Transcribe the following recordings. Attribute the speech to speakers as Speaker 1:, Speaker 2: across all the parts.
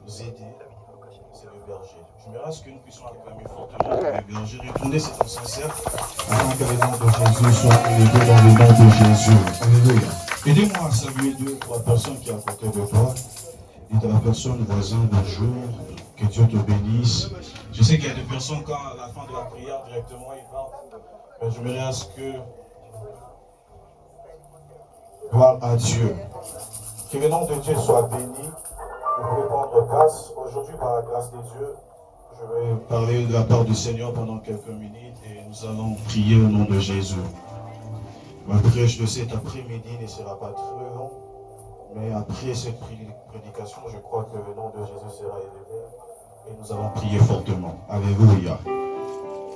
Speaker 1: nous aider, c'est le berger. J'aimerais à ce que nous puissions acclamer fortement le berger, retourner cet nom sincère, afin que le nom de Jésus soit élevé dans le nom de Jésus. Alléluia. Aidez-moi à saluer 2-3 personnes qui sont à côté de toi. Dites à la personne voisine bonjour, que Dieu te bénisse. Je sais qu'il y a des personnes quand à la fin de la prière directement ils partent. Mais j'aimerais à ce que gloire à Dieu. Que le nom de Dieu soit béni. Vous pouvez prendre place. Aujourd'hui, par la grâce de Dieu, je vais parler de la part du Seigneur pendant quelques minutes et nous allons prier au nom de Jésus. Ma prière, je le sais, cet après-midi ne sera pas très long, mais après cette prédication, je crois que le nom de Jésus sera élevé et nous allons prier fortement. Alléluia.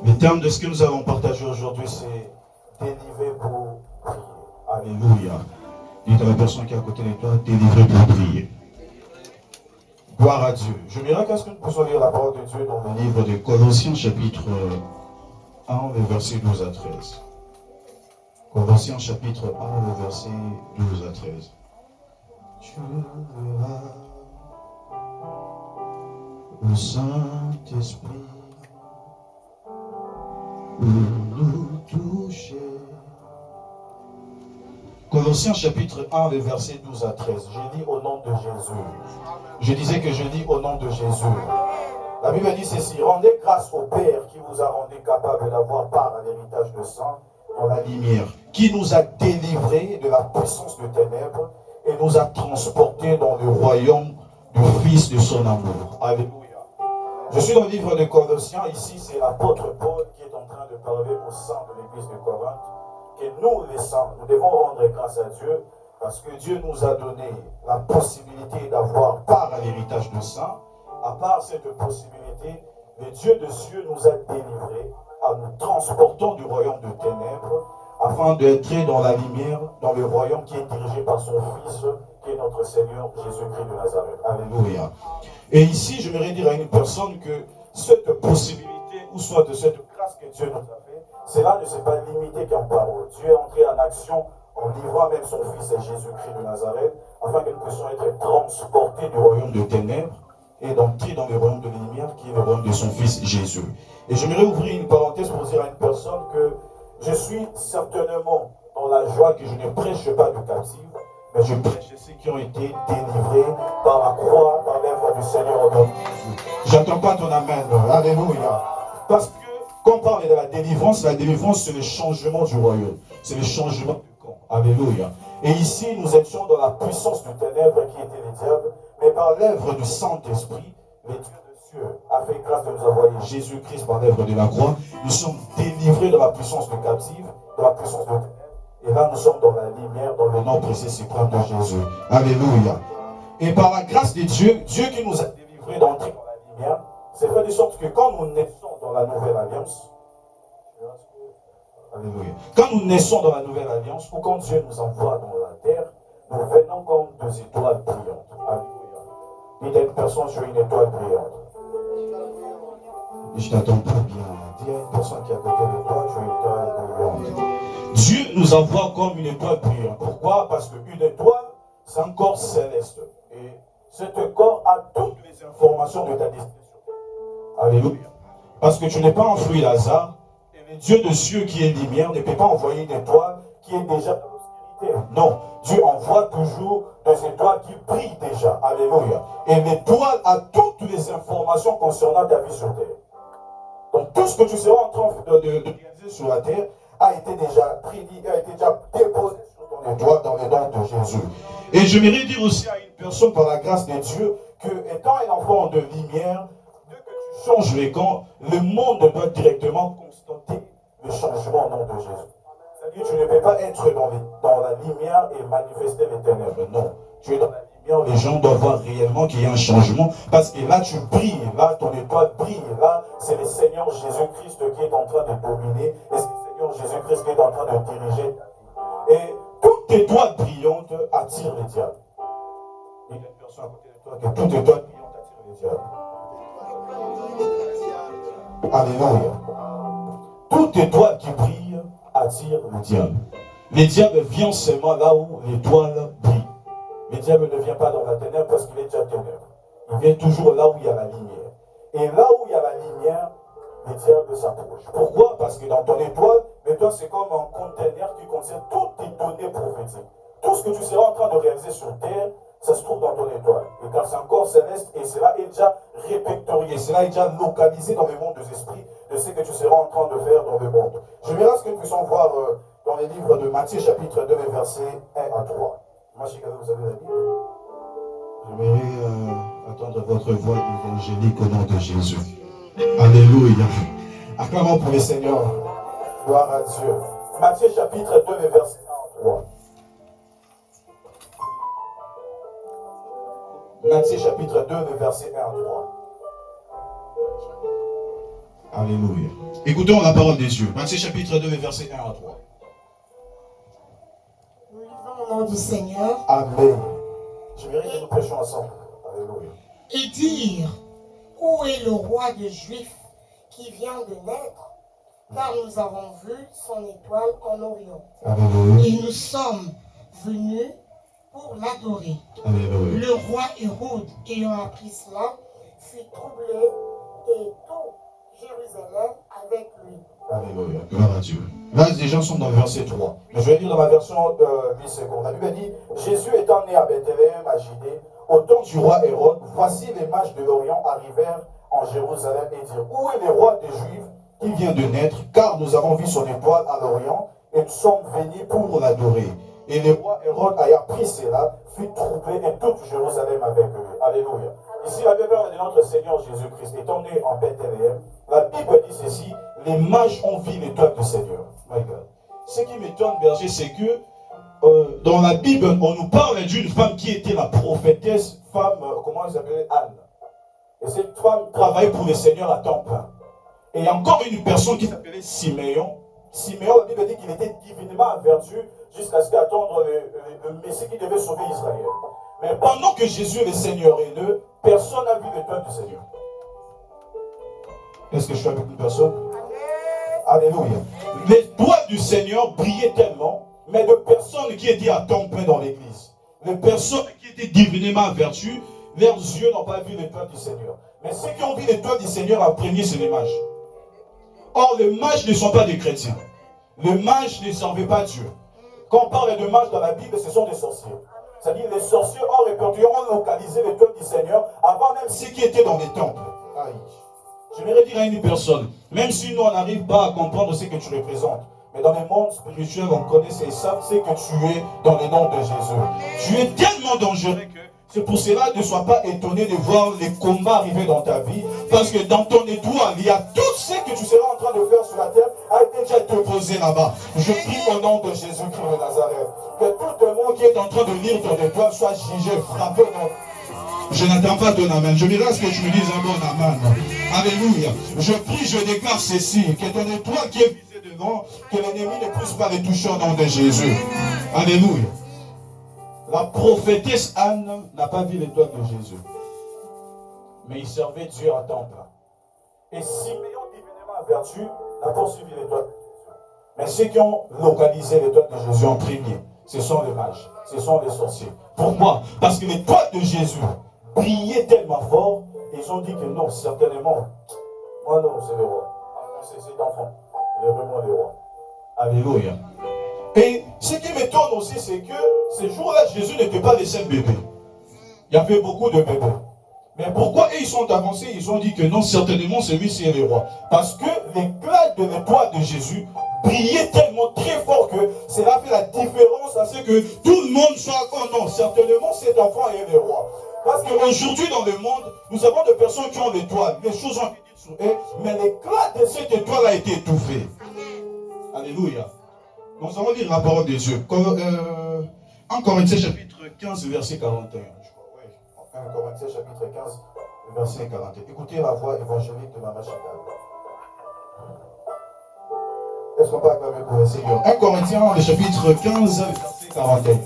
Speaker 1: Le terme de ce que nous allons partager aujourd'hui, c'est délivrer pour prier. Alléluia. Dites à la personne qui est à côté de toi, délivrer pour prier. Gloire à Dieu. Je me qu'est-ce que nous pouvons lire la parole de Dieu dans le livre de Colossiens chapitre 1, les versets 12 à 13. Colossiens chapitre 1, les versets 12 à 13. Tu verras le Saint-Esprit pour nous toucher. Colossiens chapitre 1, les versets 12 à 13. Je lis au nom de Jésus. Je disais que je lis au nom de Jésus. La Bible dit ceci: rendez grâce au Père qui vous a rendu capable d'avoir part à l'héritage de sang dans la lumière, qui nous a délivrés de la puissance de ténèbres et nous a transportés dans le royaume du Fils de son amour. Alléluia. Je suis dans le livre de Colossiens. Ici, c'est l'apôtre Paul qui est en train de parler au sein de l'église de Corinthe. Et nous, les saints, nous devons rendre grâce à Dieu parce que Dieu nous a donné la possibilité d'avoir part à l'héritage de saints. À part cette possibilité, le Dieu de cieux nous a délivrés en nous transportant du royaume de ténèbres afin d'entrer dans la lumière, dans le royaume qui est dirigé par son Fils, qui est notre Seigneur Jésus-Christ de Nazareth. Alléluia. Et ici, je voudrais dire à une personne que cette possibilité, ou soit de cette grâce que Dieu nous a fait, cela ne s'est pas limité qu'en parole. Dieu est entré en action en livrant même son Fils Jésus-Christ de Nazareth, afin que nous puissions être transportés du royaume de ténèbres et d'entrer dans le royaume de la lumière, qui est le royaume de son Fils Jésus. Et j'aimerais ouvrir une parenthèse pour dire à une personne que je suis certainement dans la joie que je ne prêche pas de captifs, mais je prêche ceux qui ont été délivrés par la croix, par l'œuvre du Seigneur au nom de Jésus. J'attends pas ton amen. Alléluia. Parce que quand on parle de la délivrance, c'est le changement du royaume. C'est le changement du camp. Alléluia. Et ici, nous étions dans la puissance du ténèbre qui était le diable, mais par l'œuvre du Saint-Esprit, le Dieu de cieux a fait grâce de nous envoyer Jésus-Christ par l'œuvre de la croix. Nous sommes délivrés de la puissance du captif, de la puissance du ténèbre. Et là, nous sommes dans la lumière, dans le nom précieux suprême de Jésus. Alléluia. Et par la grâce de Dieu, Dieu qui nous a délivrés d'entrer dans la lumière, c'est fait de sorte que quand nous naissons dans la nouvelle alliance, alléluia, quand nous naissons dans la nouvelle alliance, ou quand Dieu nous envoie dans la terre, nous venons comme deux étoiles brillantes. Alléluia. Dites à une personne, je suis une étoile brillante. Je t'attends pas bien. Dis à une personne qui est à côté de toi, je suis une étoile brillante. Dieu nous envoie comme une étoile brillante. Pourquoi? Parce qu'une étoile, c'est un corps céleste. Et cet corps a toutes les informations de ta destinée. Alléluia. Parce que tu n'es pas un fruit hasard. Et le Dieu de cieux qui est lumière ne peut pas envoyer une étoile qui est déjà dans l'obscurité. Non. Dieu envoie toujours des étoiles qui brillent déjà. Alléluia. Et l'étoile a toutes les informations concernant ta vie sur terre. Donc tout ce que tu seras en train de réaliser sur la terre a été déjà prédit, a été déjà déposé sur ton étoile dans les noms de Jésus. Et je voudrais dire aussi à une personne par la grâce de Dieu que étant un enfant de lumière, dès que tu changes les camps, le monde doit directement constater le changement au nom de Jésus. C'est-à-dire que tu ne peux pas être dans la lumière et manifester les ténèbres. Non. Tu es dans la lumière, les gens doivent voir réellement qu'il y a un changement. Parce que là, tu brilles. Là, ton étoile brille. Là, c'est le Seigneur Jésus-Christ qui est en train de dominer. Et c'est le Seigneur Jésus-Christ qui est en train de diriger. Et toute étoile brillante attire les diables. Il y a une personne à côté de toi que toute étoile brillante attire les diables. Alléluia. Toute étoile qui brille attire le diable. Le diable vient seulement là où l'étoile brille. Le diable ne vient pas dans la ténèbre parce qu'il est déjà ténèbre. Il vient toujours là où il y a la lumière. Et là où il y a la lumière, le diable s'approche. Pourquoi? Parce que dans ton étoile, l'étoile c'est comme un conteneur qui contient toutes tes données prophétiques. Tout ce que tu seras en train de réaliser sur terre, ça se trouve dans ton étoile. Et car c'est un corps céleste et cela est déjà répertorié, cela est déjà localisé dans le monde des esprits de ce que tu seras en train de faire dans le monde. Je verrai ce que nous puissions voir dans les livres de Matthieu chapitre 2, versets 1 à 3. Moi, je sais que vous avez la Bible. J'aimerais entendre votre voix évangélique au nom de Jésus. Alléluia. Acclamons pour le Seigneur. Gloire à Dieu. Matthieu chapitre 2, verset 1 à 3. Matthieu chapitre 2, versets 1 à 3. Alléluia. Écoutons la parole des dieux. Matthieu chapitre 2, versets 1 à 3.
Speaker 2: Nous lisons au nom du Seigneur.
Speaker 1: Amen. Je verrai que nous prêchons ensemble. Alléluia.
Speaker 2: Et dire, où est le roi des Juifs qui vient de naître? Car nous avons vu son étoile en Orient.
Speaker 1: Alléluia.
Speaker 2: Et nous sommes venus pour l'adorer.
Speaker 1: Alléluia.
Speaker 2: Le roi Hérode, ayant appris cela, fut troublé et tout Jérusalem avec lui.
Speaker 1: Alléluia. Gloire à Dieu. Là, les gens sont dans le verset 3. Mais je vais lire dans ma version 8 secondes. La Bible dit, Jésus étant né à Bethléem, à Judée, au temps du roi Hérode, voici les mages de l'Orient arrivèrent en Jérusalem et dirent, où est le roi des Juifs qui vient de naître? Car nous avons vu son étoile à l'Orient et nous sommes venus pour l'adorer. Et le roi Hérode ayant pris cela, fut troublé et toute Jérusalem avec lui. Alléluia. Ici, la Bible de notre Seigneur Jésus-Christ étant né en Bethléem, la Bible dit ceci, les mages ont vu l'étoile du Seigneur. My God. Ce qui m'étonne, berger, c'est que dans la Bible, on nous parle d'une femme qui était la prophétesse, femme, comment elle s'appelait? Anne. Et cette femme travaillait pour le Seigneur à temps plein. Et encore une personne qui s'appelait Siméon. Siméon, la Bible dit qu'il était divinement averti jusqu'à ce qu'attendre le Messie qui devait sauver Israël. Mais pendant que Jésus le Seigneur est né, personne n'a vu l'étoile du Seigneur. Est-ce que je suis avec une personne? Alléluia. L'étoile du Seigneur brillait tellement, mais de personnes qui étaient à temps plein dans l'église, les personnes qui étaient divinement averties, leurs yeux n'ont pas vu l'étoile du Seigneur. Mais ceux qui ont vu l'étoile du Seigneur en premier, c'est les mages. Or, les mages ne sont pas des chrétiens. Les mages ne servaient pas Dieu. Quand on parle de mages dans la Bible, ce sont des sorciers. C'est-à-dire les sorciers ont répertorié, ont localisé l'étoile du Seigneur avant même ceux qui étaient dans les temples. Aïe. Je vais dire à une personne, même si nous on n'arrive pas à comprendre ce que tu représentes, mais dans le monde spirituel, on connaît et savent ce que tu es dans le nom de Jésus. Tu es tellement dangereux que c'est pour cela ne sois pas étonné de voir les combats arriver dans ta vie, parce que dans ton étoile, il y a tout ce que tu seras en train de faire sur la terre a déjà été posé là-bas. Je prie au nom de Jésus-Christ de Nazareth, que tout le monde qui est en train de lire ton étoile soit jugé, frappé dans... Je n'attends pas ton amen. Je verrai ce que tu me dises un bon amen. Alléluia. Je prie, je déclare ceci, que ton étoile qui est visée devant, que l'ennemi ne puisse pas les toucher au nom de Jésus. Alléluia. La prophétesse Anne n'a pas vu l'étoile de Jésus. Mais il servait Dieu à temps plein. Et Siméon, divinement averti, n'a pas suivi l'étoile de Jésus. Mais ceux qui ont localisé l'étoile de Jésus en premier, ce sont les mages, ce sont les sorciers. Pourquoi? Parce que l'étoile de Jésus brillait tellement fort, ils ont dit que non, certainement, moi non, c'est le roi. C'est cet enfant, il est vraiment le roi. Alléluia. Et ce qui m'étonne aussi, c'est que ce jour-là, Jésus n'était pas le seul bébé. Il y avait beaucoup de bébés. Mais pourquoi ils sont avancés? Ils ont dit que non, certainement, celui-ci est le roi. Parce que l'éclat de l'étoile de Jésus brillait tellement très fort que cela fait la différence à ce que tout le monde soit, oh non, certainement, cet enfant est le roi. Parce qu'aujourd'hui, dans le monde, nous avons des personnes qui ont l'étoile. Les choses ont été dites sur eux, mais l'éclat de cette étoile a été étouffé. Alléluia. Nous allons lire la parole de Dieu. En Corinthiens chapitre 15, verset 41. Je crois, oui. En Corinthiens chapitre 15, verset 41. Écoutez la voix évangélique de Mama Chakal. Est-ce qu'on peut acclamer pour le Seigneur? 1 Corinthiens, le chapitre 15, verset 41.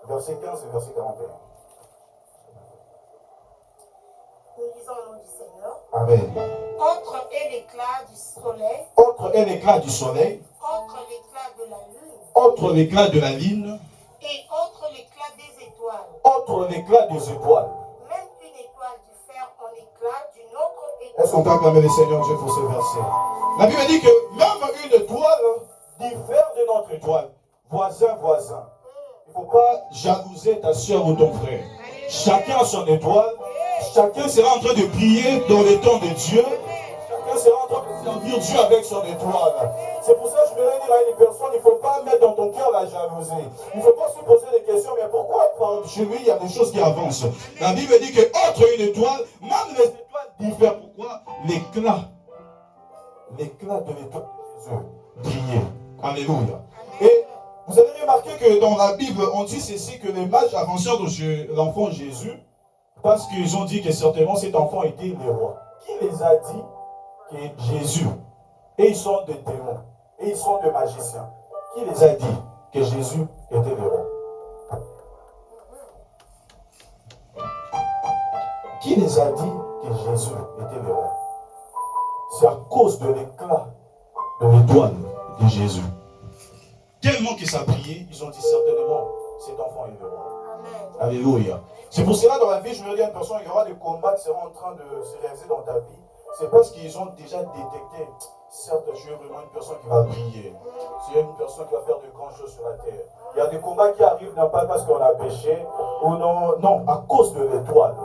Speaker 1: Verset 15 et verset 41.
Speaker 2: Nous lisons au nom du Seigneur.
Speaker 1: Amen.
Speaker 2: Entre est l'éclat du soleil.
Speaker 1: Autre est l'éclat du soleil.
Speaker 2: Autre l'éclat de la lune.
Speaker 1: Autre l'éclat de la lune.
Speaker 2: Et autre l'éclat des étoiles. étoile.
Speaker 1: Autre l'éclat des étoiles.
Speaker 2: Même une étoile diffère en éclat d'une autre étoile.
Speaker 1: Est-ce qu'on peut acclamer le Seigneur Dieu pour ce verset? La Bible dit que même une étoile diffère de notre étoile. Voisin, voisin. Il ne faut pas jalouser ta soeur ou ton frère. Chacun a son étoile. Chacun sera en train de prier dans le temps de Dieu. Chacun sera en train de servir Dieu avec son étoile. C'est pour ça que je voudrais dire à une personne, il ne faut pas mettre dans ton cœur la jalousie. Il ne faut pas se poser des questions, mais pourquoi chez lui il y a des choses qui avancent? La Bible dit que entre une étoile, même les étoiles diffèrent. Pourquoi? L'éclat de l'étoile de Jésus brillait. Alléluia. Et vous avez remarqué que dans la Bible, on dit ceci, que les mages avancèrent de l'enfant Jésus, parce qu'ils ont dit que certainement cet enfant était le roi. Qui les a dit que Jésus, et ils sont des démons, et ils sont des magiciens, qui les a dit que Jésus était le roi? Qui les a dit que Jésus était le roi? C'est à cause de l'éclat de l'étoile de Jésus. Tellement que ça a brillé, ils ont dit certainement, cet enfant est le roi. Alléluia. C'est pour cela dans la vie, je me dis à une personne, il y aura des combats qui seront en train de se réaliser dans ta vie. C'est parce qu'ils ont déjà détecté, certes, tu es vraiment une personne qui va briller. Tu es une personne qui va faire de grandes choses sur la terre. Il y a des combats qui arrivent, non pas parce qu'on a péché, ou non, à cause de l'étoile.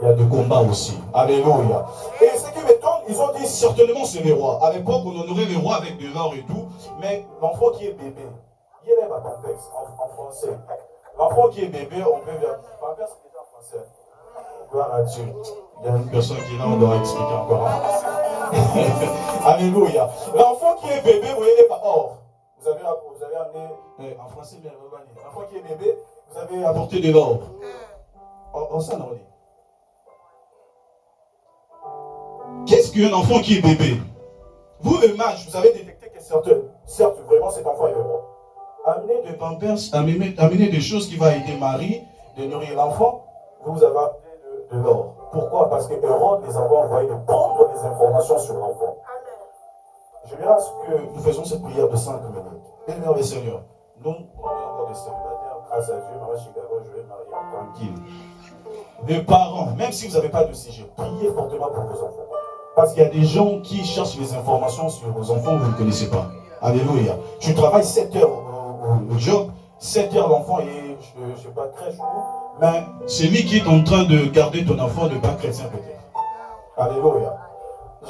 Speaker 1: Il y a des combats aussi. Alléluia. Et ce qui m'étonne, ils ont dit certainement c'est le roi. À l'époque, on honorait le roi avec de l'or et tout, mais l'enfant qui est bébé, il est ma contexte en français. L'enfant qui est bébé, on peut dire, ma père c'est déjà en français. Gloire à Dieu. Il y a une personne qui est là, on doit expliquer encore en français. Alléluia. L'enfant qui est bébé, vous voyez, il n'est pas or. Vous avez amené, en français, mais l'enfant qui est bébé, vous avez apporté de l'or. Oh, ça, non, on dit. Qu'est-ce qu'un enfant qui est bébé? Vous, le mage, vous avez détecté que certes, vraiment cet enfant est le roi. Amenez des pampers, amenez des choses qui vont aider Marie de nourrir l'enfant. Vous avez amené de l'or. Pourquoi? Parce que Hérode les avait envoyés de prendre des informations sur l'enfant. Je verrai à ce que nous faisons cette prière de 5 minutes. Béni le Seigneur. Nous, on est encore des célibataires. Grâce à Dieu, Maman Chicago, je vais marier tranquille. Les parents, même si vous n'avez pas de sujet, priez fortement pour vos enfants. Parce qu'il y a des gens qui cherchent les informations sur vos enfants, vous ne connaissez pas. Alléluia. Tu travailles 7 heures au job, 7 heures l'enfant est, je ne sais pas, crèche ou, mais c'est lui qui est en train de garder ton enfant de pas chrétien peut-être. Alléluia.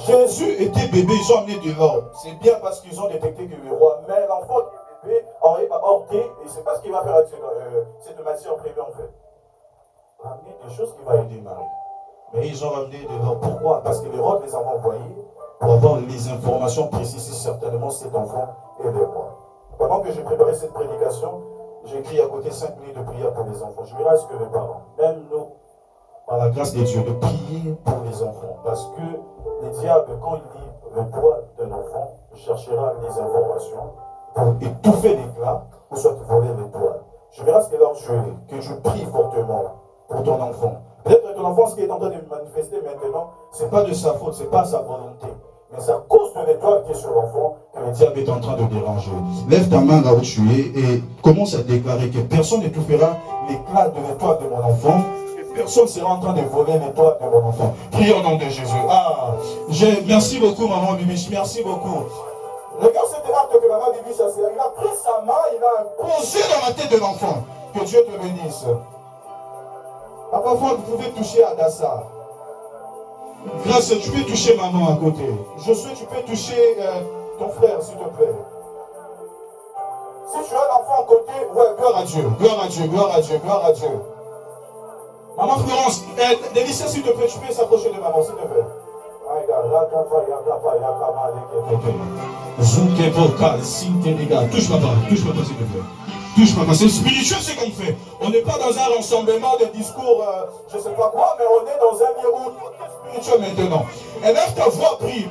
Speaker 1: Jésus était bébé, ils ont amené de l'or. C'est bien parce qu'ils ont détecté que le roi, mais l'enfant qui est bébé, hors et c'est pas ce qu'il va faire avec cette matière privée en fait. Amener des choses qui vont aider Marie. Mais ils ont ramené de l'or. Pourquoi? Parce que les rois les avaient envoyés pour avoir les informations précises si certainement cet enfant est le roi. Pendant que j'ai préparé cette prédication, j'ai écrit à côté 5 minutes de prière pour les enfants. Je verrai ce que les parents, même nous, par la grâce de Dieu, de prier pour les enfants. Parce que le diable, quand il lit le doigt d'un enfant, cherchera les informations pour étouffer l'éclat ou soit voler l'étoile. Je verrai ce que là que je prie fortement pour ton enfant. Peut-être que ton enfant, ce qui est en train de manifester maintenant, ce n'est pas de sa faute, ce n'est pas sa volonté. Mais c'est à cause de l'étoile qui est sur l'enfant que le diable est en train de déranger. Lève ta main là où tu es et commence à déclarer que personne n'étouffera l'éclat de l'étoile de mon enfant. Et personne ne sera en train de voler l'étoile de mon enfant. Prions au nom de Jésus. Merci beaucoup, maman Bibiche. Merci beaucoup. Regarde cet acte que maman Bibiche a fait. Il a pris sa main, il a posé dans la tête de l'enfant. Que Dieu te bénisse. Parfois, vous pouvez toucher à Adassa. Grâce, tu peux toucher maman à côté. Josué, tu peux toucher ton frère, s'il te plaît. Si tu as l'enfant à côté, ouais, gloire à Dieu, gloire à Dieu, gloire à Dieu, gloire à Dieu. Maman Florence, Délicia, s'il te plaît, tu peux s'approcher de maman, s'il te plaît. Touche papa, s'il te plaît. Touche papa, c'est spirituel ce qu'on fait. On n'est pas dans un rassemblement de discours, je ne sais pas quoi, mais on est dans un lieu où tout est spirituel maintenant. Et lève ta voix, prie.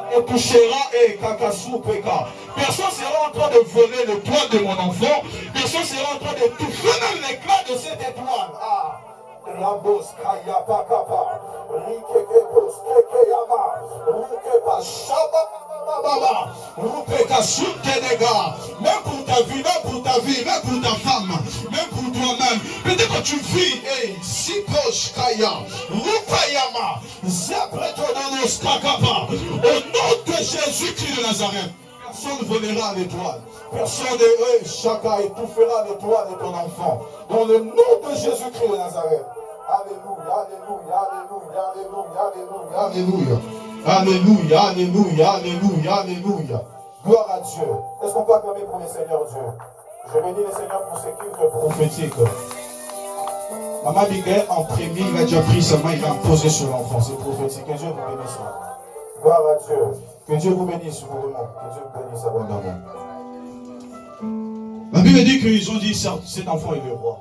Speaker 1: Et touchera et kakasou peka. Personne sera en train de voler le toit de mon enfant. Personne sera en train de toucher même l'éclat de cette étoile. Rambos kaya pakapa. Rikekepos kekeyama. Rikepa shaba. Même pour ta vie, même pour ta vie, même pour ta femme, même pour toi-même. Peut-être que tu vis, si proche, Kaya, Rupayama, Zabretonanos Kakapa, au nom de Jésus-Christ de Nazareth. Personne ne volera l'étoile. Personne de chacun étouffera l'étoile de ton enfant. Dans le nom de Jésus-Christ de Nazareth. Alléluia, alléluia, alléluia, alléluia, alléluia. Alléluia, alléluia, alléluia, alléluia. Gloire à Dieu. Est-ce qu'on peut acclamer pour le Seigneur Dieu? Je bénis le Seigneur pour ce culte prophétique. Maman Miguel, en premier, il a déjà pris sa main, il a posé sur l'enfant. C'est prophétique. Que Dieu vous bénisse. Gloire à Dieu. Que Dieu vous bénisse vraiment. Que Dieu vous bénisse abondamment. La Bible dit qu'ils ont dit cet enfant est le roi.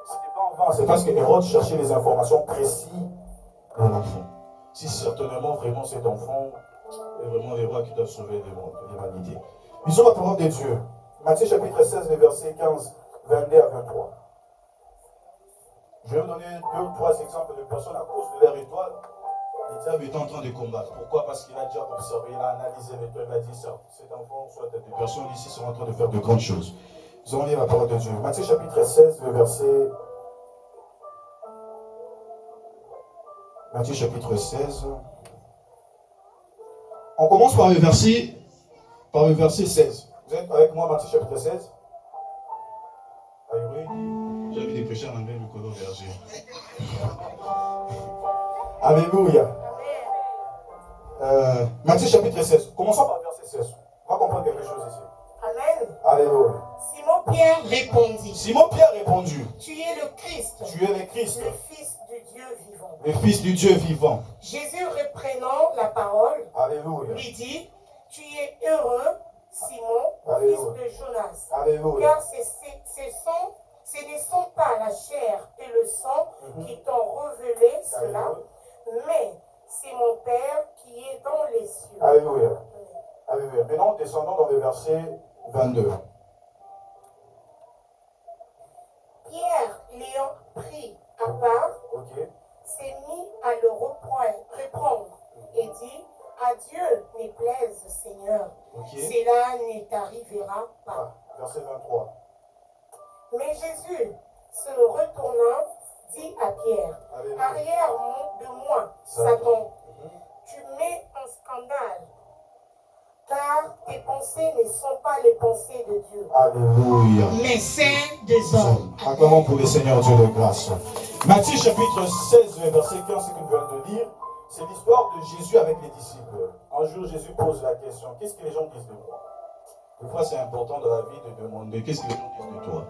Speaker 1: Ce n'est pas en vain, c'est parce que Hérode cherchait les informations précises de l'enfant. Si certainement vraiment cet enfant est vraiment le roi qui doit sauver l'humanité. Lisons la parole de Dieu. Matthieu chapitre 16, les versets 15, 22 à 23. Je vais vous donner 2 ou 3 exemples de personnes à cause de leur étoile. Le diable est en train de combattre. Pourquoi? Parce qu'il a déjà observé, il a analysé l'étoile, il a dit ça. Cet enfant, soit des personnes ici sont en train de faire de grandes choses. Nous allons lire la parole de Dieu. Matthieu chapitre 16, le verset. Matthieu chapitre 16. On commence par le verset 16. Vous êtes avec moi, Matthieu chapitre 16? Ah oui, j'ai vu des péchés en anglais, le color verger. Alléluia. Matthieu chapitre 16. Commençons par le verset 16. On va comprendre quelque chose ici.
Speaker 2: Amen.
Speaker 1: Alléluia.
Speaker 2: Simon-Pierre répondit.
Speaker 1: Simon-Pierre répondit.
Speaker 2: Tu es le Christ.
Speaker 1: Tu es le Christ.
Speaker 2: Le Fils du Dieu vivant.
Speaker 1: Le Fils du Dieu vivant.
Speaker 2: Jésus reprenant la parole.
Speaker 1: Alléluia.
Speaker 2: Lui dit, tu es heureux, Simon,
Speaker 1: Alléluia.
Speaker 2: fils de Jonas.
Speaker 1: Alléluia.
Speaker 2: Car ce ne sont pas la chair et le sang qui t'ont révélé cela, mais c'est mon Père qui est dans les cieux.
Speaker 1: Alléluia. Alléluia. Maintenant, descendons dans le verset 22.
Speaker 2: Pierre, l'ayant pris à part, s'est mis à le reprendre et dit, à Dieu ne plaise, Seigneur, cela ne t'arrivera pas.
Speaker 1: Verset 23.
Speaker 2: Mais Jésus, se retournant, dit à Pierre, arrière de moi, Satan, tu mets en scandale, car tes pensées ne sont pas les pensées de Dieu.
Speaker 1: Alléluia.
Speaker 2: Mais celles des hommes.
Speaker 1: Acclamons pour le Seigneur Dieu de grâce. Matthieu chapitre 16, verset 15, ce que nous venons de lire, c'est l'histoire de Jésus avec les disciples. Un jour, Jésus pose la question, qu'est-ce que les gens disent de moi? Des fois, c'est important dans la vie de demander, qu'est-ce que les gens disent de toi?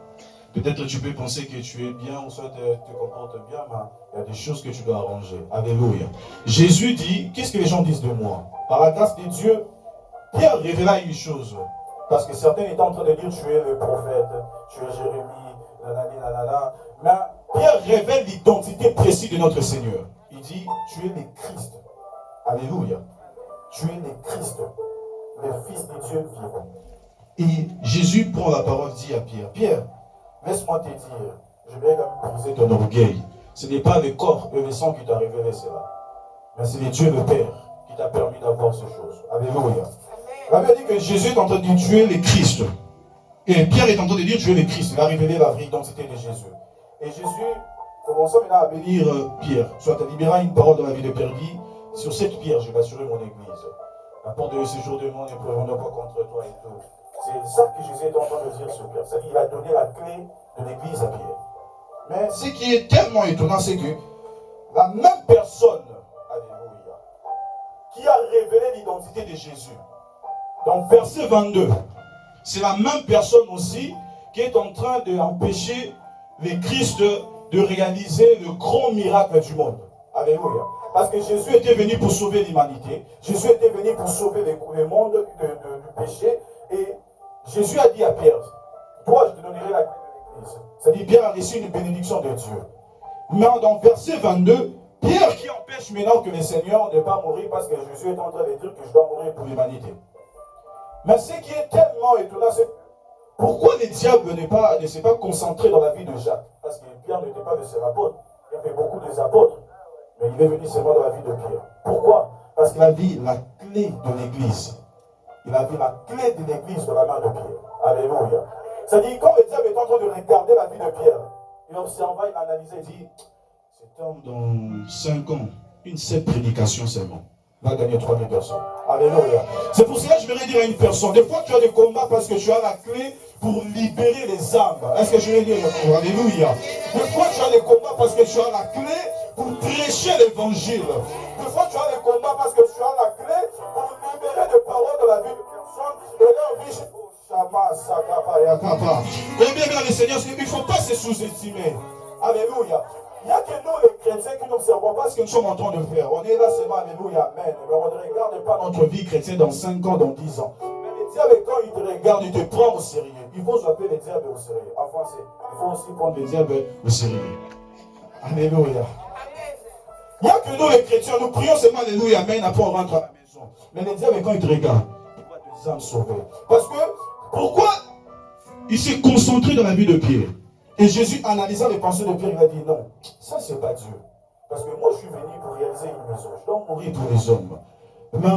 Speaker 1: Peut-être tu peux penser que tu es bien, ou soit tu te comportes bien, mais il y a des choses que tu dois arranger. Alléluia. Jésus dit, qu'est-ce que les gens disent de moi? Par la grâce de Dieu, Pierre révéla une chose. Parce que certains étaient en train de dire, tu es le prophète, tu es Jérémie, nanani, nanana. Mais Pierre révèle l'identité précise de notre Seigneur. Il dit, tu es le Christ. Alléluia. Tu es le Christ, le Fils de Dieu vivant. Et Jésus prend la parole, dit à Pierre, Pierre, laisse-moi te dire, je vais quand même briser ton orgueil. Ce n'est pas le corps et le sang qui t'a révélé cela, mais c'est le Dieu le Père qui t'a permis d'avoir ces choses. Alléluia. La Bible dit que Jésus est en train de dire, tu es le Christ. Et Pierre est en train de dire, tu es le Christ. Il a révélé la vraie identité de Jésus. Et Jésus, commençons maintenant à bénir Pierre. Soit tu libéras une parole dans la vie de Pierre, dit, sur cette pierre, je vais assurer mon église. La porte de séjour de monde ne prévaudra pas contre toi et tout. C'est ça que Jésus est en train de dire sur Pierre. C'est-à-dire qu'il a donné la clé de l'église à Pierre. Mais ce qui est tellement étonnant, c'est que la même personne, alléluia, qui a révélé l'identité de Jésus, dans verset 22, c'est la même personne aussi qui est en train d'empêcher les Christ de réaliser le grand miracle du monde. Alléluia. Parce que Jésus était venu pour sauver l'humanité. Jésus était venu pour sauver le monde du péché. Et Jésus a dit à Pierre, toi je te donnerai la clé de l'église. C'est-à-dire Pierre a reçu une bénédiction de Dieu. Mais dans verset 22, Pierre qui empêche maintenant que le Seigneur ne pas mourir parce que Jésus est en train de dire que je dois mourir pour l'humanité. Mais ce qui est tellement étonnant, c'est pourquoi le diable ne s'est pas concentré dans la vie de Jacques? Parce que Pierre n'était pas le seul apôtre. Il y avait beaucoup des apôtres. Mais il est venu seulement dans la vie de Pierre. Pourquoi? Parce qu'il a vu la clé de l'église. Il a vu la clé de l'église de la main de Pierre. Alléluia. C'est-à-dire, quand le diable est en train de regarder la vie de Pierre, il observa, il analysait, il dit, cet homme dans 5 ans, une seule prédication seulement, va gagner 3000 personnes. Alléluia. C'est pour cela que je vais dire à une personne, des fois tu as des combats parce que tu as la clé pour libérer les âmes. Est-ce que je vais dire alléluia? Des fois tu as des combats parce que tu as la clé pour prêcher l'évangile. Des fois tu as des combats parce que tu as la clé pour libérer des paroles de la vie de personne et leur vie. Combien bien les seigneurs, il ne faut pas se sous-estimer. Alléluia. Il n'y a que nous les chrétiens qui n'observons pas ce que nous sommes en train de faire. On est là seulement, alléluia, amen. Mais on ne regarde pas notre vie chrétienne dans 5 ans, dans 10 ans. Mais le diable, quand il te regarde, il te prend au sérieux. Il faut s'appeler le diable au sérieux. En français, il faut aussi prendre le diable au sérieux. Alléluia. Il n'y a que nous les chrétiens, nous prions seulement, alléluia, amen, après on rentre à la maison. Mais le diable, quand il te regarde, il voit des âmes sauvées. Parce que, pourquoi il s'est concentré dans la vie de Pierre? Et Jésus, analysant les pensées de Pierre, il a dit non, ça c'est pas Dieu. Parce que moi je suis venu pour réaliser une maison. Je dois mourir pour les hommes. Mais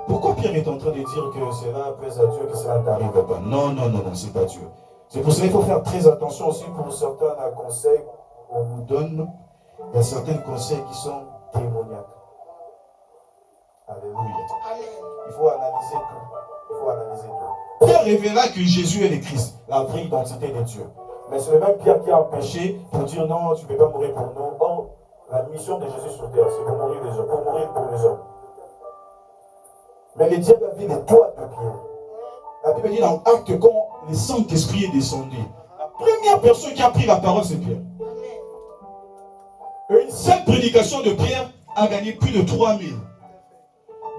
Speaker 1: pourquoi Pierre est en train de dire que cela plaise à Dieu, que cela n'arrive pas? Non, non, non, non, c'est pas Dieu. C'est pour cela qu'il faut faire très attention aussi pour certains conseils qu'on nous donne. Il y a certains conseils qui sont démoniaques. Alléluia. Il faut analyser tout. Il faut analyser tout. Pierre révéla que Jésus est le Christ, la vraie identité de Dieu. Mais c'est le même Pierre qui a empêché pour dire non, tu ne peux pas mourir pour nous. Or, la mission de Jésus sur terre, c'est pour mourir les hommes, pour mourir pour les hommes. Mais le diable a vu les doigts de Pierre. La Bible dit dans Actes, quand le Saint-Esprit est descendu, la première personne qui a pris la parole, c'est Pierre. Et une seule prédication de Pierre a gagné plus de 3000.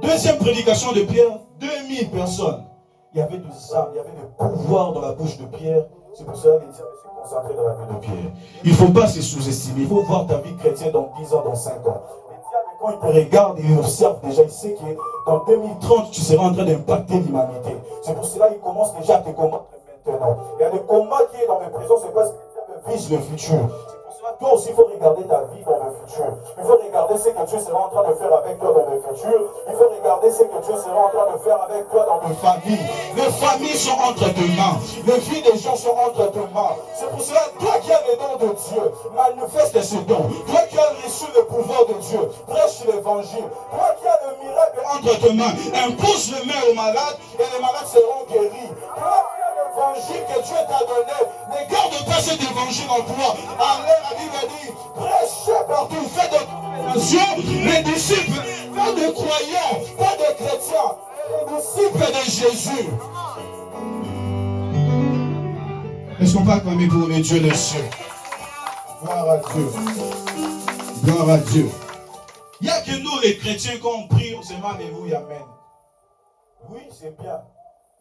Speaker 1: Deuxième prédication de Pierre, 2000 personnes. Il y avait des âmes, il y avait du pouvoir dans la bouche de Pierre. C'est pour ça que les diables se concentrent dans la vie de Pierre. Il ne faut pas se sous-estimer. Il faut voir ta vie chrétienne dans 10 ans, dans 5 ans. Les diables, quand ils te regardent, ils observent déjà, il sait que dans 2030, tu seras en train d'impacter l'humanité. C'est pour cela qu'il commence déjà à te combattre maintenant. Il y a des combats qui sont dans le présent, c'est parce que les diables visent le futur. C'est pour cela que toi aussi, il faut regarder ta vie dans le futur. Il faut regarder ce que Dieu sera en train de faire avec toi dans le futur. Il faut regarder ce que Dieu sera en train de faire avec toi dans le famille. Les familles sont entre tes mains. Les vies des gens sont entre tes mains. C'est pour cela, toi qui as les dons de Dieu, manifeste ces dons. Toi qui as reçu le pouvoir de Dieu, prêche l'évangile. Toi qui as le miracle entre tes mains, impose les mains aux malades et les malades seront guéris. Toi qui as l'évangile que Dieu t'a donné, ne garde pas cet évangile en toi. Allez, la Bible dit, prêchez partout, faites de nations, les disciples, pas de croyants, pas de chrétiens, les disciples de Jésus. Est-ce qu'on peut acclamer pour le Dieu des cieux? Gloire à Dieu. Gloire à Dieu. Il n'y a que nous les chrétiens quand on prie, on se met alléluia, amen. Oui, c'est bien.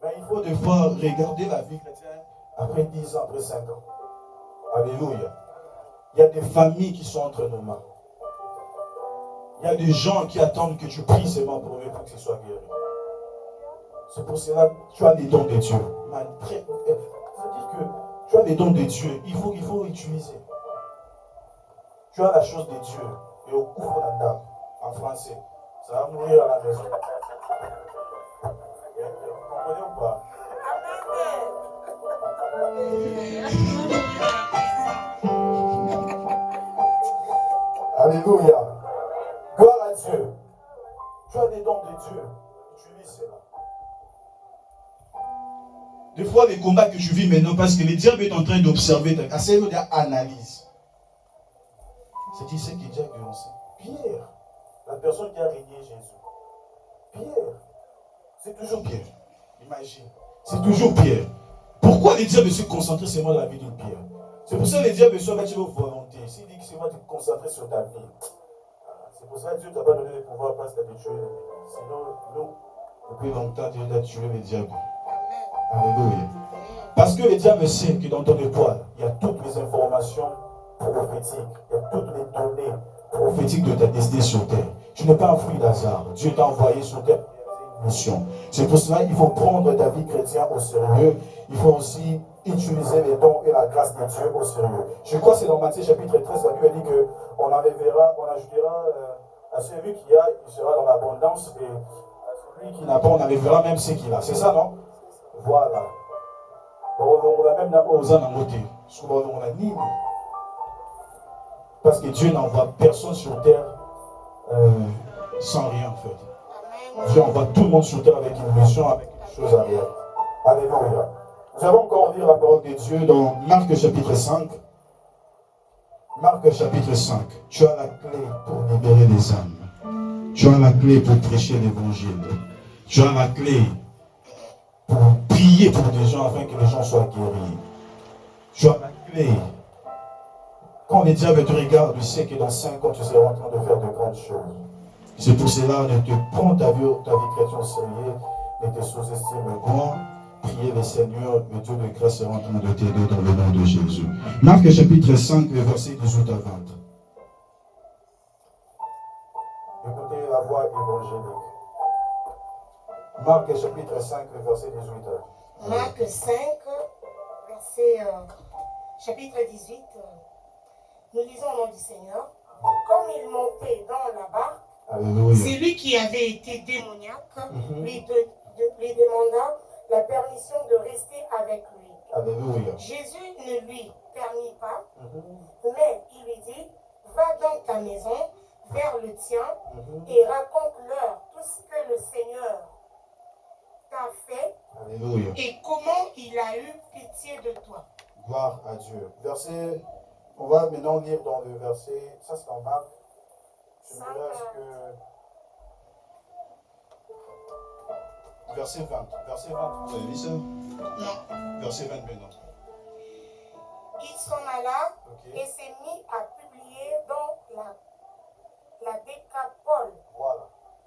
Speaker 1: Mais il faut des fois regarder la vie chrétienne après 10 ans, après 5 ans. Alléluia. Il y a des familles qui sont entre nos mains. Il y a des gens qui attendent que tu pries seulement pour eux pour que ce soit guéri. C'est pour cela que tu as les dons de Dieu. C'est-à-dire que tu as les dons de Dieu, il faut utiliser. Tu as la chose de Dieu. Et au couvre la dame, en français. Ça va mourir à la maison. Vous comprenez ou pas? Alléluia. Gloire à Dieu. Tu as les dons de Dieu. Utilise cela. Des fois, les combats que je vis maintenant, parce que le diable est en train d'observer, assez d'analyse. C'est qui c'est qui est déjà guéri? Pierre, la personne qui a régné Jésus. Pierre, c'est toujours Pierre. Imagine, c'est toujours Pierre. Pourquoi le diable se concentrer seulement dans la vie de Pierre? C'est pour ça que le diable se met vos volontés. S'il dit que c'est moi de te concentrer sur ta vie, c'est pour ça que Dieu ne t'a pas donné le pouvoir parce que tu as tué l'ennemi. Sinon, nous, depuis longtemps, Dieu a tué le diable. Alléluia. Parce que le diable sait que dans ton étoile, il y a toutes les informations prophétiques, il y a toutes les données prophétiques de ta destinée sur terre. Tu n'es pas un fruit d'hasard. Dieu t'a envoyé sur terre pour une mission. C'est pour cela qu'il faut prendre ta vie chrétienne au sérieux. Il faut aussi utiliser les dons et la grâce de Dieu au sérieux. Je crois que c'est dans Matthieu chapitre 13, la Bible dit qu'on ajoutera À celui qui a, il sera dans l'abondance, et à celui qui n'a pas, on arrivera même ce qu'il a. C'est ça, non? Voilà. On a même aux côté. On a ni. Parce que Dieu n'envoie personne sur terre sans rien, en fait. Dieu envoie tout le monde sur terre avec une mission, avec une chose à rien. Alléluia. Nous allons encore lire la parole de Dieu dans Marc chapitre 5. Marc chapitre 5. Tu as la clé pour libérer les âmes. Tu as la clé pour prêcher l'évangile. Tu as la clé pour prier pour des gens afin que les gens soient guéris. Tu as la clé. Quand le diable te regarde, tu sais que dans 5 ans, tu seras en train de faire de grandes choses. C'est pour cela, ne te prends ta vie chrétienne au sérieux, ne te sous-estime pas. Priez le Seigneur, le Dieu de grâce sera en train de t'aider dans le nom de Jésus. Marc chapitre 5, verset 18 à 20. Écoutez la voix évangélique. Marc chapitre 5, verset 18 à 20.
Speaker 2: Marc 5, verset chapitre 18. Nous lisons au nom du Seigneur. Comme il montait dans la barque, celui qui avait été démoniaque lui demanda la permission de rester avec lui.
Speaker 1: Alléluia.
Speaker 2: Jésus ne lui permit pas, mais il lui dit, va dans ta maison, vers le tien, et raconte-leur tout ce que le Seigneur t'a fait.
Speaker 1: Alléluia.
Speaker 2: Et comment il a eu pitié de toi.
Speaker 1: Gloire à Dieu. Verset, on va maintenant lire dans le verset, ça c'est en Marc. Je me reste que... Verset 20. Verset 20, vous avez vu ça?
Speaker 2: Non.
Speaker 1: Verset 20 maintenant.
Speaker 2: Il s'en alla et s'est mis à publier dans la Décapole.
Speaker 1: Voilà.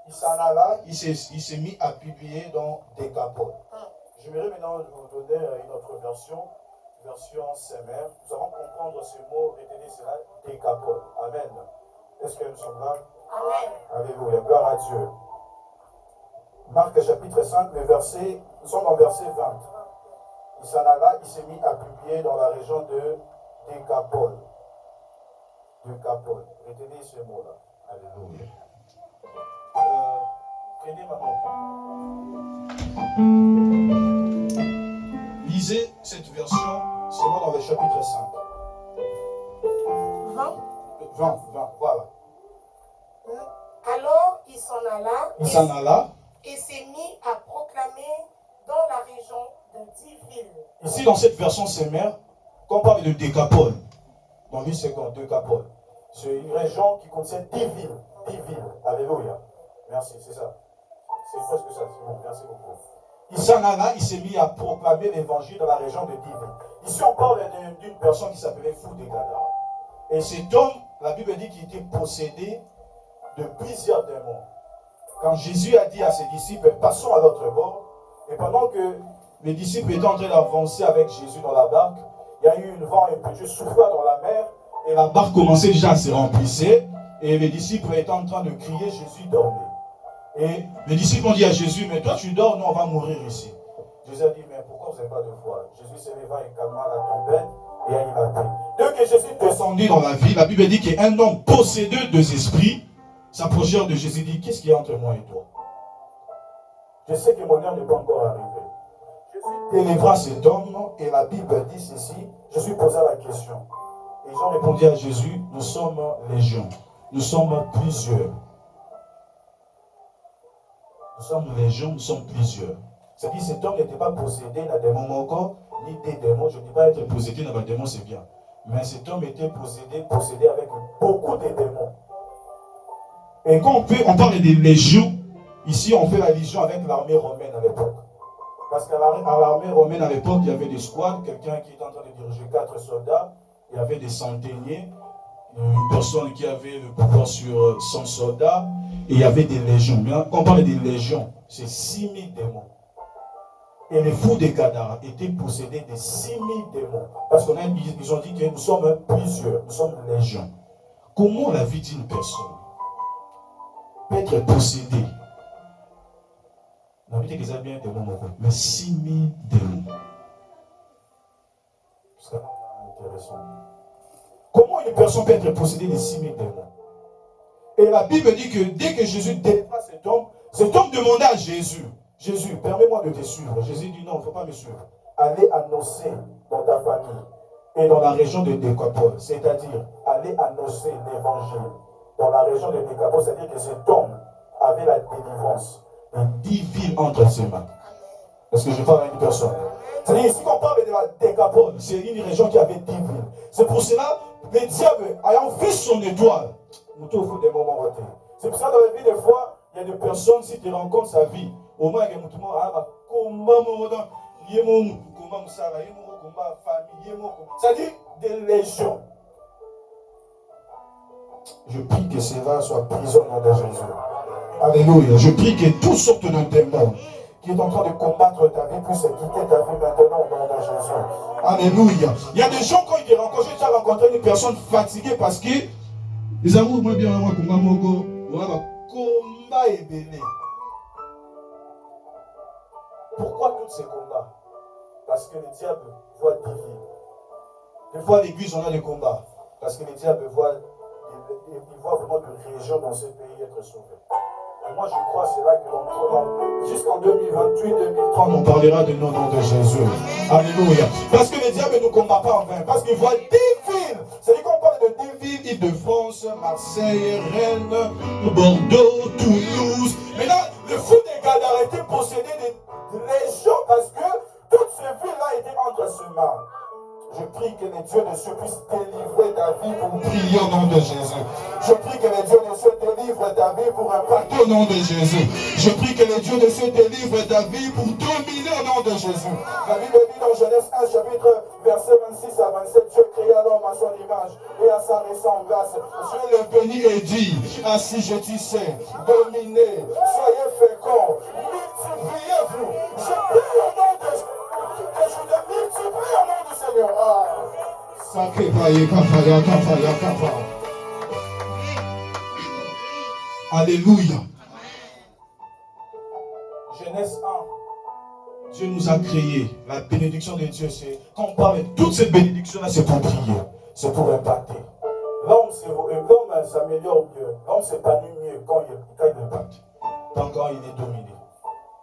Speaker 1: Il s'en alla, il s'est mis à publier dans Décapole. J'aimerais maintenant vous donner une autre version CMR. Nous allons comprendre ce mot, retenez cela, Décapole. Amen. Est-ce que nous sommes là?
Speaker 2: Amen.
Speaker 1: Alléluia. Gloire à Dieu. Marc chapitre 5, nous sommes dans verset 20. Il s'en alla, il s'est mis à publier dans la région de Décapole. Décapole. Retenez ce mot-là. Alléluia. Prenez ma lisez cette version seulement dans le chapitre 5. 20, voilà.
Speaker 2: Alors il s'en alla. Et s'est mis à proclamer dans la région de 10 villes.
Speaker 1: Ici, dans cette version CMR, quand on parle de Décapole, dans 1050, Décapole, c'est une région qui contient 10 villes. 10 villes. Alléluia. Merci, c'est ça. C'est presque ça. C'est bon, merci beaucoup. Il s'en alla, il s'est mis à proclamer l'évangile dans la région de 10 villes. Ici, on parle d'une personne qui s'appelait Fou de Gadara. Et cet homme, la Bible dit qu'il était possédé de plusieurs démons. Quand Jésus a dit à ses disciples, passons à l'autre bord, et pendant que les disciples étaient en train d'avancer avec Jésus dans la barque, il y a eu un vent impétueux souffla dans la mer, et la barque commençait déjà à se remplir, et les disciples étaient en train de crier, Jésus dormait. Et les disciples ont dit à Jésus, mais toi tu dors, nous on va mourir ici. Jésus a dit, mais pourquoi vous n'avez pas de foi? Jésus se leva et calma la tempête, et il a pris. Dès que Jésus descendit dans la ville, la Bible dit qu'un homme possédé de esprits s'approchèrent de Jésus et dit, qu'est-ce qu'il y a entre moi et toi? Je sais que mon heure n'est pas encore arrivée. Jésus délivra cet homme et la Bible dit ceci. Jésus posa la question. Et ils ont répondu à Jésus, nous sommes légion. Nous sommes plusieurs. Nous sommes légion, nous sommes plusieurs. C'est-à-dire que cet homme n'était pas possédé d'un démon encore, ni des démons. Je ne dis pas être possédé d'un démon, c'est bien. Mais cet homme était possédé avec beaucoup de démons. Et quand on parle des légions, ici on fait la légion avec l'armée romaine à l'époque. Parce qu'à l'armée romaine à l'époque, il y avait des squads, quelqu'un qui était en train de diriger 4 soldats, il y avait des centeniers, une personne qui avait le pouvoir sur 100 soldats, et il y avait des légions. Mais quand on parle des légions, c'est 6000 démons. Et les fous de Gadara étaient possédés de 6000 démons. Parce qu'ils ont dit que nous sommes plusieurs, nous sommes légions. Comment la vie d'une personne peut être possédée? On a dit qu'ils avaient bien des démons, mais 6000 démons. C'est intéressant. Comment une personne peut être possédée de 6000 démons? Et la Bible dit que dès que Jésus délivra cet homme demanda à Jésus, Jésus, permets-moi de te suivre. Jésus dit non, il ne faut pas me suivre. Allez annoncer dans ta famille et dans la région de Décapole, c'est-à-dire allez annoncer l'évangile dans la région de Décapole, c'est-à-dire que cet homme avait la délivrance de 10 villes entre ses mains. Parce que je parle à une personne. C'est-à-dire ici qu'on parle de la Décapole, c'est une région qui avait 10 villes. C'est pour cela, le diable, ayant vu son étoile, nous trouvons des moments ratés. C'est pour ça dans la vie, des fois, il y a des personnes, si tu rencontres sa vie, au moins, il y a des c'est-à-dire des légions. Je prie que cela soit pris au nom de Jésus. Alléluia. Je prie que toutes sortes de démons qui est en train de combattre ta vie puissent quitter ta vie maintenant au nom de Jésus. Alléluia. Il y a des gens, quand ils te rencontrent, j'ai déjà rencontré une personne fatiguée parce que ils avouent moi bien, moi, combat est béni. Pourquoi tous ces combats? Parce que le diable voit des vies. Des fois, à l'église, on a des combats. Parce que le diable voit vraiment de régions dans ce pays être sauvées. Et moi, je crois c'est là que jusqu'en 2028, 2030, on parlera de nom de Jésus. Alléluia. Parce que le diable ne nous combat pas en vain. Parce qu'il voit 10 villes. C'est-à-dire qu'on parle de 10 villes, Île-de-France, Marseille, Rennes, Bordeaux, Toulouse. Mais là, le fou des gars d'arrêter posséder des régions parce que toutes ces villes-là étaient entre ses mains. Je prie que les dieux de Dieu puissent délivrer ta vie pour prier au nom de Jésus. Je prie que les dieux de Dieu délivrent ta vie pour impacter au nom de Jésus. Je prie que les dieux de Dieu délivrent ta vie pour dominer au nom de Jésus. La Bible dit dans Genèse 1, chapitre, verset 26 à 27, Dieu créa l'homme à son image et à sa ressemblance. Dieu le bénit et dit, ainsi je sais, dominez, soyez féconds, multipliez-vous. Je prie au nom de Jésus. Que je te multiplie au nom du Seigneur. Sacré Kafaya. Alléluia. Genèse 1. Dieu nous a créés. La bénédiction de Dieu, c'est quand on parle de toute cette bénédiction-là, c'est pour prier. C'est pour impacter. L'homme s'améliore mieux. L'homme s'épanouit mieux quand il impacte. Tant quand il est dominé.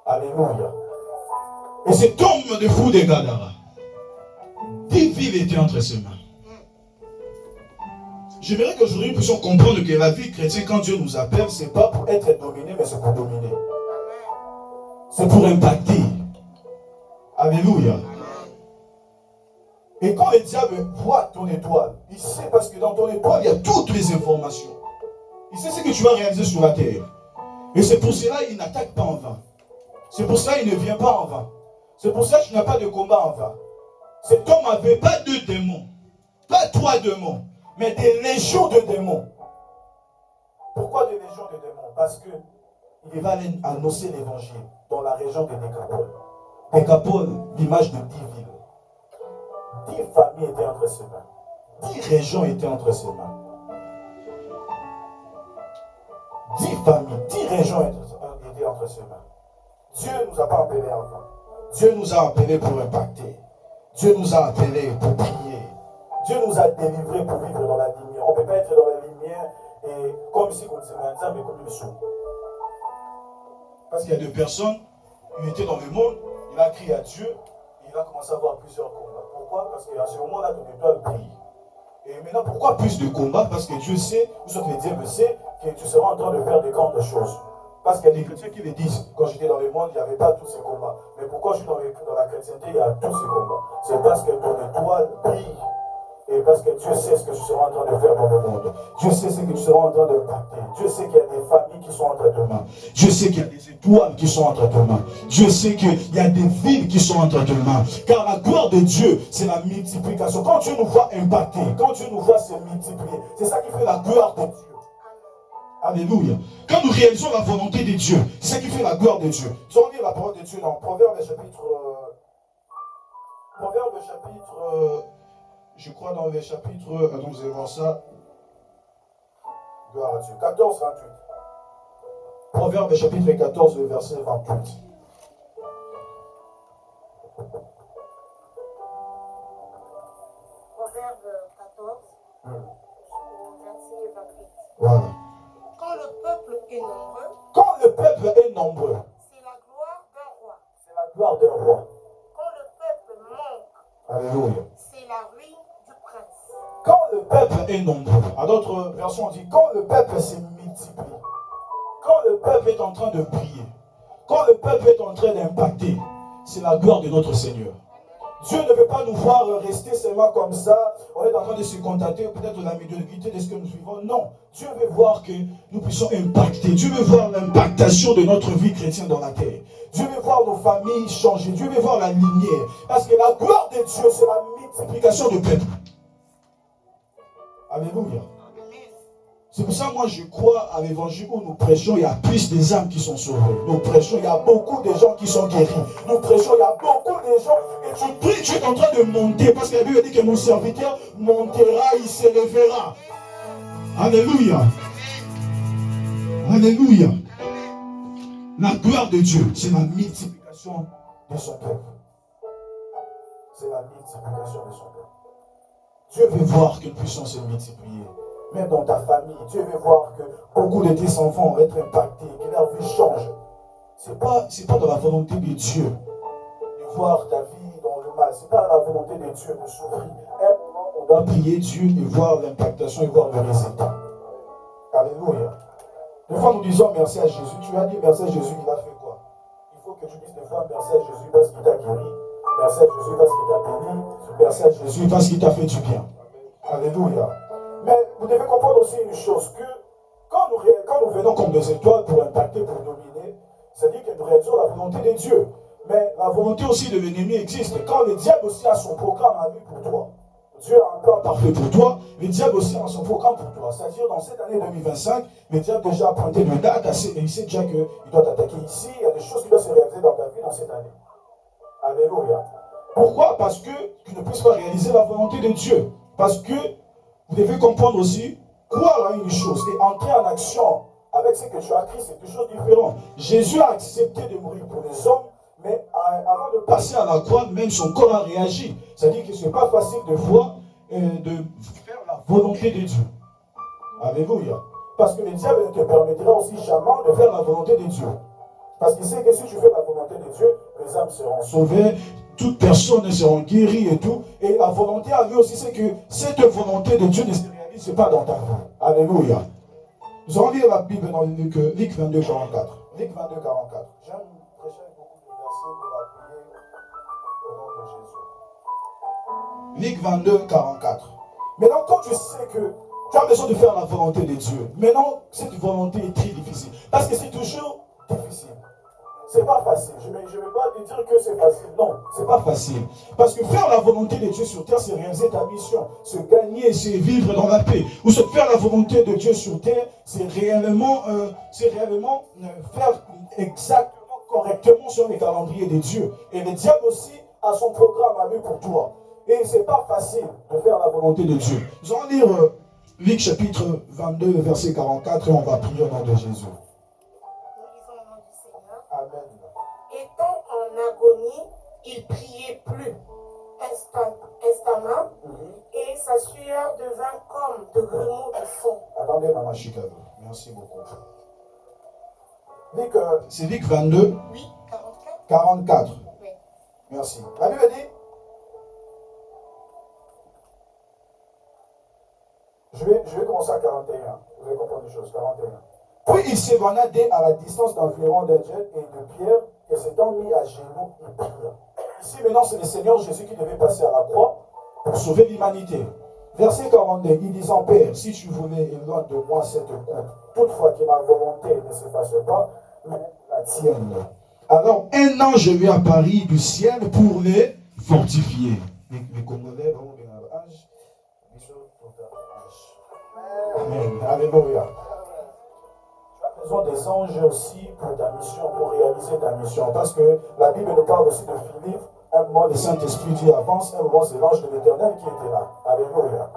Speaker 1: Alléluia. Et cet homme de fou de Gadara, 10 villes étaient entre ses mains. J'aimerais qu'aujourd'hui nous puissions comprendre que la vie chrétienne, quand Dieu nous appelle, ce n'est pas pour être dominé, mais c'est pour dominer. C'est pour impacter. Alléluia. Et quand le diable voit ton étoile, il sait parce que dans ton étoile, il y a toutes les informations. Il sait ce que tu vas réaliser sur la terre. Et c'est pour cela qu'il n'attaque pas en vain. C'est pour cela qu'il ne vient pas en vain. C'est pour ça que tu n'as pas de combat en vain. Cet homme n'avait pas 2 démons, pas 3 démons, mais des légions de démons. Pourquoi des légions de démons? Parce qu'il va aller annoncer l'évangile dans la région de Décapole. Décapole, l'image de 10 villes. 10 familles étaient entre ses mains. 10 régions étaient entre ses mains. 10 familles, 10 régions étaient entre ses mains. Dieu ne nous a pas appelés en vain. Dieu nous a appelés pour impacter. Dieu nous a appelés pour prier. Dieu nous a délivrés pour vivre dans la lumière. On ne peut pas être dans la lumière et comme ici, comme mais comme le sou. Parce qu'il y a des personnes, il était dans le monde, il a crié à Dieu, et il a commencé à avoir plusieurs combats. Pourquoi? Parce qu'à ce moment-là, ton étoile brille. Et maintenant, pourquoi plus de combats? Parce que Dieu sait, ou soit que Dieu me sait, que tu seras en train de faire de grandes choses. Parce qu'il y a des chrétiens qui le disent, quand j'étais dans le monde, il n'y avait pas tous ces combats. Mais pourquoi je suis dans la chrétienté, il y a tous ces combats? C'est parce que ton étoile brille. Et parce que Dieu sait ce que tu seras en train de faire dans le monde. Dieu sait ce que tu seras en train de impacter. Dieu sait qu'il y a des familles qui sont entre tes mains. Dieu sait qu'il y a des étoiles qui sont entre tes mains. Dieu sait qu'il y a des villes qui sont entre tes mains. Car la gloire de Dieu, c'est la multiplication. Quand Dieu nous voit impacter, quand Dieu nous voit se multiplier, c'est ça qui fait la gloire de Dieu. Alléluia. Quand nous réalisons la volonté de Dieu, c'est ça qui fait la gloire de Dieu. Si on lit la parole de Dieu dans Proverbe chapitre... je crois dans les chapitres... Attends, vous allez voir ça. Gloire à Dieu. 14, 28. Proverbe chapitre 14, le verset 28.
Speaker 2: Proverbe 14, verset 28.
Speaker 1: Voilà.
Speaker 2: Quand est nombreux,
Speaker 1: quand le peuple est nombreux,
Speaker 2: c'est la gloire d'un roi.
Speaker 1: c'est la gloire d'un roi.
Speaker 2: Quand le peuple manque,
Speaker 1: Alléluia.
Speaker 2: c'est la ruine du prince.
Speaker 1: Quand le peuple est nombreux, à d'autres versions on dit quand le peuple se multiplie, quand le peuple est en train de prier, quand le peuple est en train d'impacter, c'est la gloire de notre Seigneur. Dieu ne veut pas nous voir rester seulement comme ça, on est en train de se contenter peut-être de la médiocrité de ce que nous vivons. Non, Dieu veut voir que nous puissions impacter. Dieu veut voir l'impactation de notre vie chrétienne dans la terre. Dieu veut voir nos familles changer. Dieu veut voir la lumière. Parce que la gloire de Dieu, c'est la multiplication du peuple. Alléluia. C'est pour ça que moi je crois à l'évangile où nous prêchons, il y a plus des âmes qui sont sauvées. Nous prêchons, il y a beaucoup de gens qui sont guéris. Nous prêchons, il y a beaucoup de gens. Et tu pries, tu es en train de monter. Parce que la Bible dit que mon serviteur montera, il s'élèvera. Alléluia. Alléluia. La gloire de Dieu, c'est la multiplication de son peuple. C'est la multiplication de son peuple. Dieu veut voir que nous puissions se multiplier. Même dans ta famille, Dieu veut voir que beaucoup de tes enfants vont être impactés, que leur vie change. Ce n'est pas dans la volonté de Dieu de voir ta vie dans le mal. Ce n'est pas dans la volonté de Dieu de souffrir. On doit prier Dieu et voir l'impactation et voir le résultat. Alléluia. Des fois, nous disons merci à Jésus. Tu as dit merci à Jésus, il a fait quoi? Il faut que tu dises des fois merci à Jésus parce qu'il t'a guéri. Merci à Jésus parce qu'il t'a béni. Merci à Jésus parce qu'il t'a fait du bien. Alléluia. Mais vous devez comprendre aussi une chose, que quand nous venons comme des étoiles pour impacter, pour dominer, c'est-à-dire que nous réalisons la volonté de Dieu. Mais la volonté aussi de l'ennemi existe. Quand le diable aussi a son programme à lui pour toi, Dieu a un plan parfait pour toi, le diable aussi a son programme pour toi. C'est-à-dire dans cette année 2025, le diable déjà a pointé une date et il sait déjà qu'il doit t'attaquer ici. Il y a des choses qui doivent se réaliser dans ta vie dans cette année. Alléluia. Pourquoi? Parce que tu ne puisses pas réaliser la volonté de Dieu. Parce que vous devez comprendre aussi, croire à une chose et entrer en action avec ce que tu as écrit, c'est deux choses différentes. Jésus a accepté de mourir pour les hommes, mais avant de passer à la croix, même son corps a réagi. C'est-à-dire que ce n'est pas facile de fois de faire la volonté de Dieu. Alléluia. Parce que le diable ne te permettra aussi jamais de faire la volonté de Dieu. Parce qu'il sait que si tu fais la volonté de Dieu, les âmes seront sauvées, toutes personnes seront guéries et tout. Et la volonté à lui aussi, c'est que cette volonté de Dieu ne se réalise pas dans ta vie. Alléluia. Nous allons lire la Bible dans Luc 22, 44. Luc 22, 44. J'aime prêcher beaucoup de versets pour appuyer au nom de Jésus. Luc 22, 44. Maintenant, quand tu sais que tu as besoin de faire la volonté de Dieu, maintenant, cette volonté est très difficile. Parce que c'est toujours difficile. C'est pas facile. Je ne vais pas te dire que c'est facile. Non, c'est pas facile. Parce que faire la volonté de Dieu sur terre, c'est réaliser ta mission. Se gagner, c'est vivre dans la paix. Ou se faire la volonté de Dieu sur terre, c'est réellement faire exactement, correctement sur les calendriers de Dieu. Et le diable aussi a son programme à lui pour toi. Et c'est pas facile de faire la volonté de Dieu. Nous allons lire Luc chapitre 22, verset 44, et on va prier au nom de Jésus. Amen.
Speaker 2: Étant en agonie, il priait plus instamment et sa sueur devint comme de grumeaux de fond.
Speaker 1: Attendez, Maman Chicago. Merci beaucoup. C'est Luc 22.
Speaker 2: Oui, 44.
Speaker 1: 44.
Speaker 2: Oui.
Speaker 1: Merci. La Bible dit. Je vais commencer à 41. Vous allez comprendre des choses. 41. Puis il s'éloigna à la distance d'environ d'un jet et de Pierre, et s'étant mis à genoux, il pria. Ici maintenant, c'est le Seigneur Jésus qui devait passer à la croix pour sauver l'humanité. Verset 42, il disant, Père, si tu voulais, éloigne de moi cette coupe, toutefois que ma volonté ne se fasse pas, mais la tienne. Alors, un ange lui apparut du ciel pour les fortifier. Les Congolais, vraiment bien ange. Amen. Alléluia. Tu as besoin des anges aussi pour ta mission, pour réaliser ta mission. Parce que la Bible nous parle aussi de Philippe. Un moment, le Saint-Esprit dit avance, un moment, c'est l'ange de l'Éternel qui était là. Alléluia.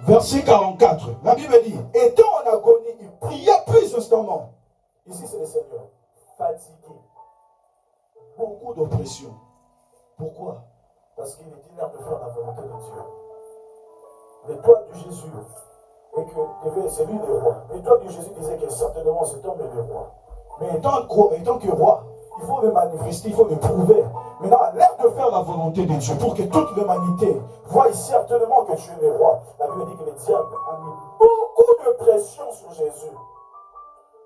Speaker 1: Verset 44. La Bible dit, étant en agonie, il pria plus instamment. Ici, c'est le Seigneur. Fatigué. Beaucoup d'oppression. Pourquoi? Parce qu'il est l'heure de faire la volonté de Dieu. l'étoile de Jésus, et que c'est lui le roi. L'étoile de Jésus disait que certainement cet homme est le roi. Mais étant que roi, il faut le manifester, il faut le prouver. Maintenant, à l'air de faire la volonté de Dieu, pour que toute l'humanité voie certainement que tu es le roi. La Bible dit que le diable a mis beaucoup de pression sur Jésus.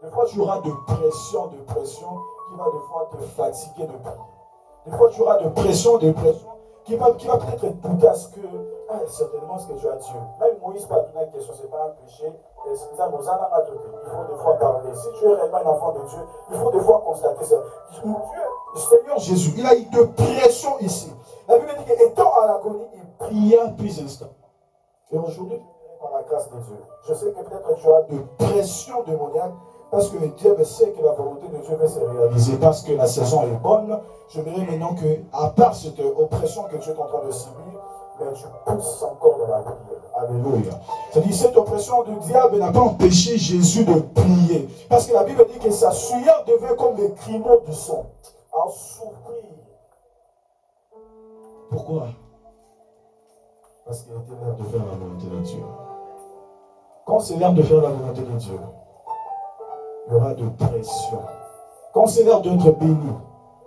Speaker 1: Des fois, tu auras de pression qui va des fois te fatiguer de prier. Des fois, tu auras de pression qui va peut-être douter à ce que, certainement ce que tu as Dieu. Même Moïse, pas une question, ce n'est pas un péché. Il faut des fois parler. Si tu es réellement un enfant de Dieu, il faut des fois constater ça. Dieu, le Seigneur Jésus, il a eu de pression ici. La Bible dit qu'étant à l'agonie, il pria puis instant. Et aujourd'hui, par la grâce de Dieu, je sais que peut-être tu as de pression démoniaque. Parce que Dieu sait que la volonté de Dieu va se réaliser, parce que la saison est bonne. Je dirais maintenant que, à part cette oppression que tu es en train de subir, mais tu pousses encore dans la prière. Alléluia. C'est-à-dire, cette oppression du diable n'a pas empêché Jésus de prier. Parce que la Bible dit que sa sueur devait comme les crimaux du sang, en souffrir. Pourquoi? Parce qu'il était l'heure de faire la volonté de Dieu. Quand c'est l'heure de faire la volonté de Dieu, il y aura de pression. Quand c'est l'heure d'être béni,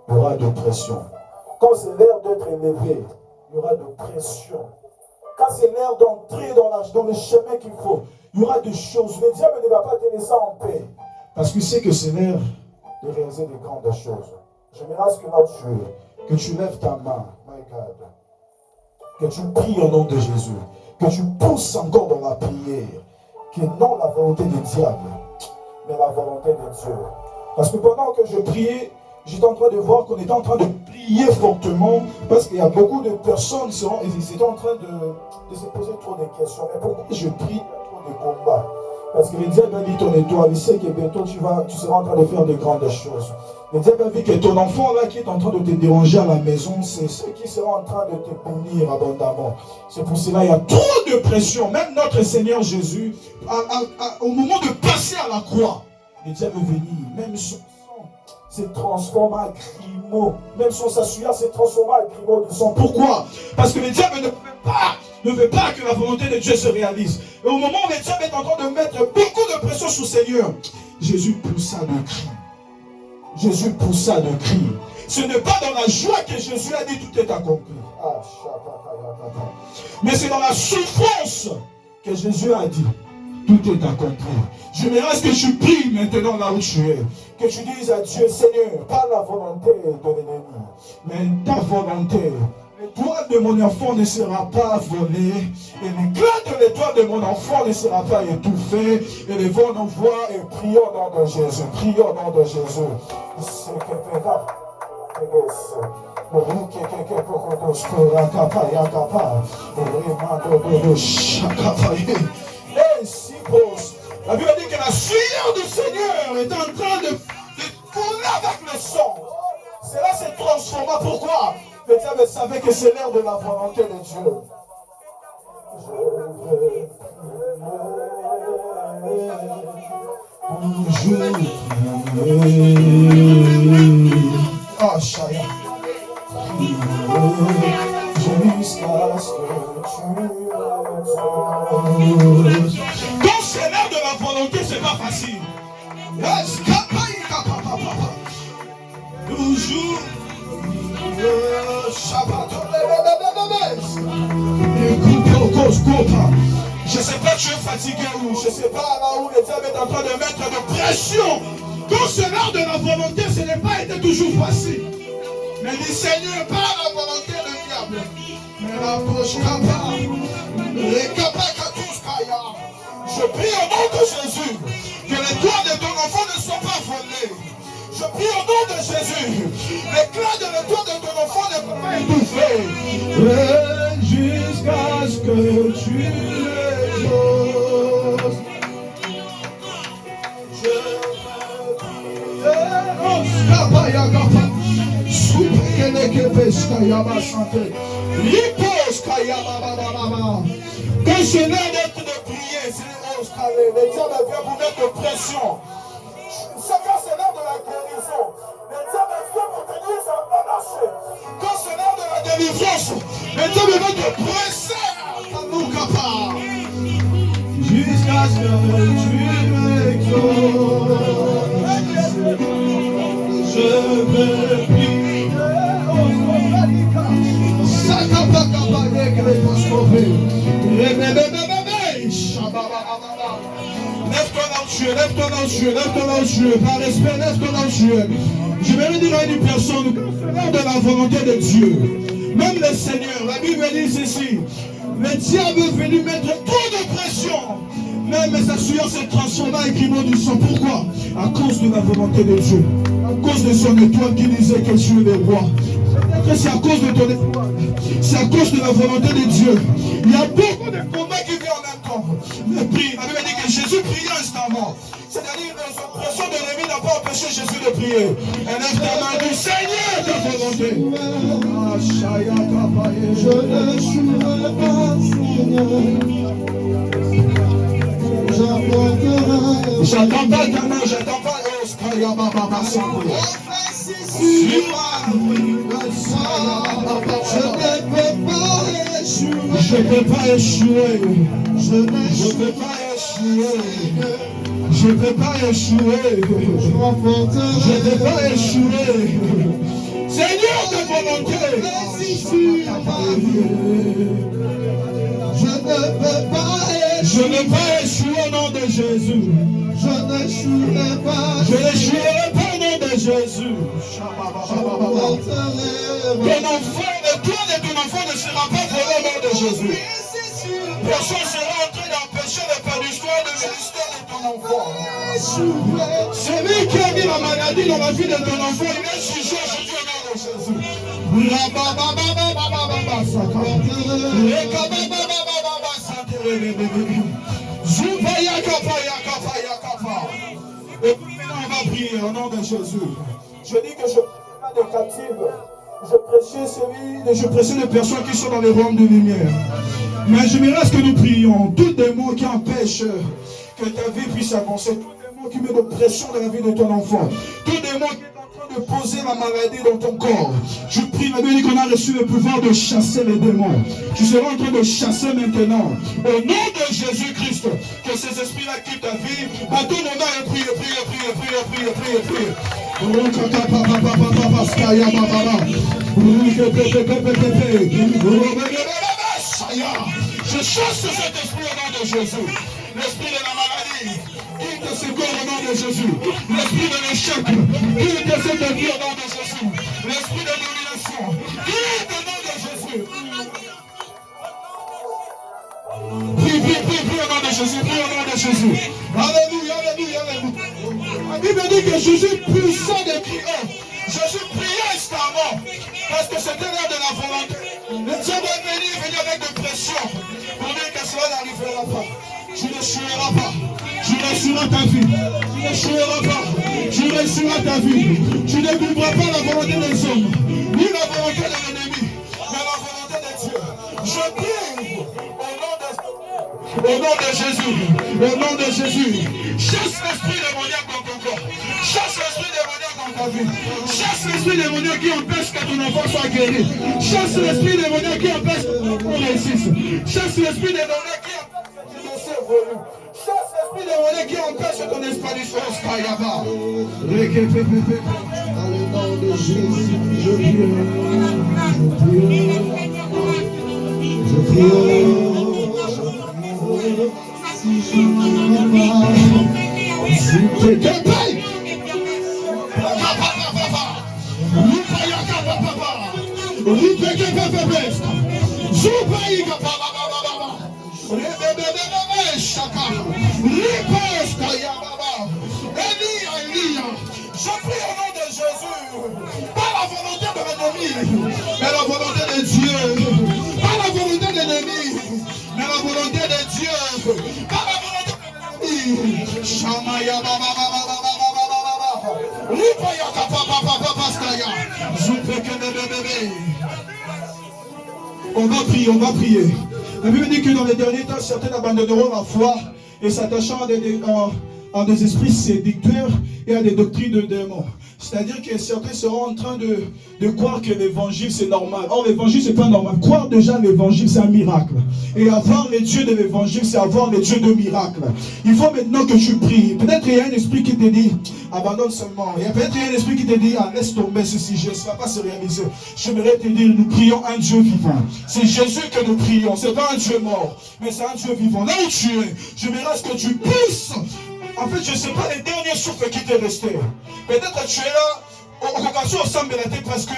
Speaker 1: il y aura de pression. Quand c'est l'heure d'être élevé, il y aura de pression. Quand c'est l'heure d'entrer dans le chemin qu'il faut, il y aura des choses. Le diable ne va pas te laisser en paix. Parce qu'il sait que c'est l'heure de réaliser de grandes choses. Je me reste que là où tu es, que tu lèves ta main, my God, que tu pries au nom de Jésus, que tu pousses encore dans la prière, que non la volonté du diable, mais la volonté de Dieu. Parce que pendant que je priais, j'étais en train de voir qu'on était en train de prier fortement, parce qu'il y a beaucoup de personnes qui étaient en train de se poser trop de questions. Mais pourquoi je prie? Il y a trop de combats. Parce que le diable a dit ton étoile, il sait que bientôt tu seras en train de faire de grandes choses. Le diable a vu que ton enfant là qui est en train de te déranger à la maison, c'est ceux qui seront en train de te punir abondamment. C'est pour cela qu'il y a trop de pression. Même notre Seigneur Jésus, au moment de passer à la croix, le diable est venu, même son sang s'est transformé en grumeaux. Même son sueur s'est transformé en grumeaux de sang. Pourquoi? Parce que le diable ne veut pas que la volonté de Dieu se réalise. Et au moment où le diable est en train de mettre beaucoup de pression sur le Seigneur, Jésus poussa de cris. Jésus poussa de cris. Ce n'est pas dans la joie que Jésus a dit tout est accompli. Mais c'est dans la souffrance que Jésus a dit tout est accompli. Je me reste que tu pries maintenant là où tu es. Que tu dises à Dieu, Seigneur, pas la volonté de l'ennemi, mais ta volonté. L'étoile de mon enfant ne sera pas volée, et l'éclat de l'étoile de mon enfant ne sera pas étouffé. Élevons nos voix et prions au nom de Jésus. Prions au nom de Jésus. La Bible dit que la sueur du Seigneur est en train de couler avec le sang. Cela s'est transformé. Pourquoi? Le diable savait que c'est l'heure de la volonté de Dieu. Je veux ah, Chaya. Jusqu'à ce que tu quand c'est l'heure de la volonté, c'est pas facile. Toujours. Je ne sais pas, tu es fatigué ou je ne sais pas là où le diable est en train de mettre de pression. Quand c'est l'heure de la volonté, ce n'est pas été toujours facile. Mais dis Seigneur, pas la volonté du diable. Mais la poche capable, les capables tous caillards. Je prie au nom de Jésus que les doigts de ton enfant ne soient pas volés. Je prie au nom de Jésus, l'éclat de l'étoile de ton enfant ne peut pas étouffer. Jusqu'à ce que tu l'exauces. Je quand c'est l'heure d'être de prier, le diable vient vous mettre de pression. Quand c'est l'heure de la guérison, le diable vient pour te dire ça va marcher. Quand c'est l'heure de la délivrance, le diable va te presser à nous capables. grâce, tu m'exauces. Je veux prier. Lève-toi dans Dieu, lève-toi dans Dieu, lève-toi dans Dieu, par respect, lève-toi dans Dieu. Je vais dire à une personne, nous faisons de la volonté de Dieu. Même le Seigneur, la Bible dit ceci, le diable est venu mettre trop de pression. Même sa sueur se transforma et qui du sang. Pourquoi? À cause de la volonté de Dieu. À cause de son étoile qui disait que tu es le roi. C'est à cause de ton étoile. C'est à cause de la volonté de Dieu. Il y a beaucoup de combats qui viennent en même temps. Le prix, la Bible dit que Jésus priait instamment. C'est-à-dire que son pression de l'ennemi n'a pas empêché Jésus de prier. Élève ta main du Seigneur, ta volonté.
Speaker 3: Je ne jouerai pas, Seigneur.
Speaker 1: J'attends pas ta main, j'attends pas. Je ne peux pas échouer. Je ne peux pas échouer. Je ne peux pas échouer. Je ne peux pas échouer. Seigneur, ta volonté. Je ne peux pas échouer au nom de Jésus. Je n'échouerai pas au nom de Jésus. Ton enfant, le tour de ton enfant ne sera pas volé au nom de Jésus. Personne sera en train d'empêcher le perdition de ministère de ton enfant. Celui qui a mis la maladie dans la vie de ton enfant, il est sujet aujourd'hui au nom de Jésus. Et puis maintenant on va prier au nom de Jésus. Je dis que je ne prie pas des captifs. Je prêchais les personnes qui sont dans les royaumes de lumière. Mais j'aimerais ce que nous prions. Tout démon qui empêche que ta vie puisse avancer. Tout démon qui met de pression dans la vie de ton enfant. Tout démon qui est en train de poser la maladie dans ton corps. Je prie, la Bible dit qu'on a reçu le pouvoir de chasser les démons. Tu seras en train de chasser maintenant. Au nom de Jésus-Christ, que ces esprits-là quittent ta vie. À tout moment, prie. Je chasse cet esprit au nom de Jésus. L'esprit de la maladie, quitte ce corps au nom de Jésus. L'esprit de l'échec, quitte cette vie au nom de Jésus. L'esprit de domination, quitte au nom de Jésus. Prie au nom de Jésus, prie au nom de Jésus. Alléluia. La Bible dit que Jésus puissant de prier. Jésus priait instamment parce que c'était l'heure de la volonté. Le diable est venu avec de pression pour dire que cela n'arrivera pas. Tu ne suivras pas. Tu réussiras ta vie. Tu ne suivras pas. Tu réussiras ta vie. Tu ne vivras pas la volonté des hommes, ni la volonté de l'ennemi, mais la volonté de Dieu. Je prie au nom de Jésus. Au nom de Jésus. Chasse l'esprit démoniaque dans ton corps. Chasse l'esprit démoniaque dans ta vie. Chasse l'esprit démoniaque qui empêche que ton enfant soit guéri. Chasse l'esprit démoniaque qui empêche que ton enfant réussisse. Chasse l'esprit démoniaque qui empêche que tu ne s'évolue. Chasse l'esprit démoniaque qui empêche ton esprit de chose.
Speaker 3: Dans le nom de Jésus, je prie. Si je ne
Speaker 1: je prie au nom de Jésus, pas la volonté de l'ennemi, mais la volonté de Dieu, pas la volonté de l'ennemi, mais la volonté de Dieu, pas la volonté de l'ennemi. On va prier. La Bible dit que dans les derniers temps, certains abandonneront la foi et s'attachant
Speaker 4: à des esprits séducteurs et à des doctrines de démons. C'est-à-dire que certains seront en train de croire que l'évangile c'est normal. Or l'évangile c'est pas normal. Croire déjà l'évangile c'est un miracle. Et avoir les dieux de l'évangile c'est avoir les dieux de miracles. Il faut maintenant que tu pries. Peut-être qu'il y a un esprit qui te dit abandonne seulement. Peut-être qu'il y a un esprit qui te dit laisse tomber ceci, ça ne va pas se réaliser. J'aimerais te dire nous prions un Dieu vivant. C'est Jésus que nous prions. C'est pas un Dieu mort, mais c'est un Dieu vivant. Là où tu es, j'aimerais que tu puisses. En fait, je ne sais pas les derniers souffles qui t'est resté. Peut-être que tu es là, au occasion ensemble de la tête parce que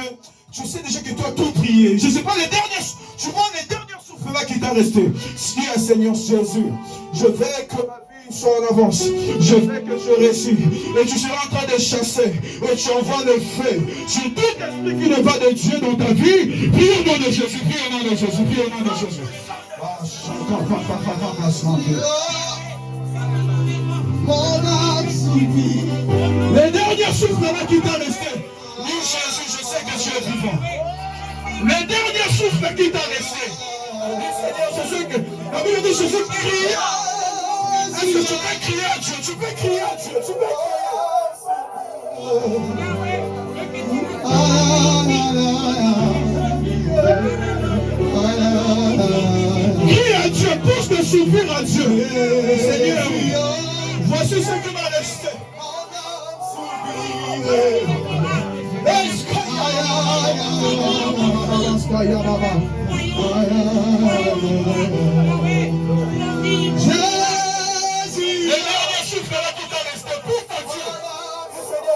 Speaker 4: tu sais déjà que tu as tout prié. Je ne sais pas les derniers, tu vois les derniers souffles là qui t'ont resté. Si Seigneur Jésus, je veux que ma vie soit en avance. Je veux que je réussisse. Et tu seras en train de chasser. Et tu envoies le feu sur tout esprit qui ne va de Dieu dans ta vie. Prie au nom de Jésus, prie au nom de Jésus, prie au nom de Jésus. Les derniers souffles là qui t'a resté. Dis Jésus, je sais que tu es vivant. Les derniers souffles qui t'a resté. Dis Seigneur, je sais que. La Bible dit Jésus crie. Est-ce que tu peux crier à Dieu? Tu peux crier à Dieu. Tu peux crier. Crie à Dieu, pousse de souffrir à Dieu. Seigneur, voici ce qui m'a resté.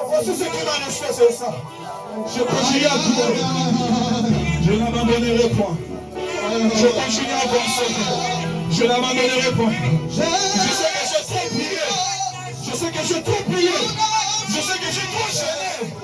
Speaker 4: Voici ce qui m'a resté, c'est ça. Je continue à prier. Je n'abandonnerai point. Je continue à avancer. Je n'abandonnerai point. Je sais que j'ai trop prié. Je sais que j'ai trop prié. Je sais que j'ai trop gêné.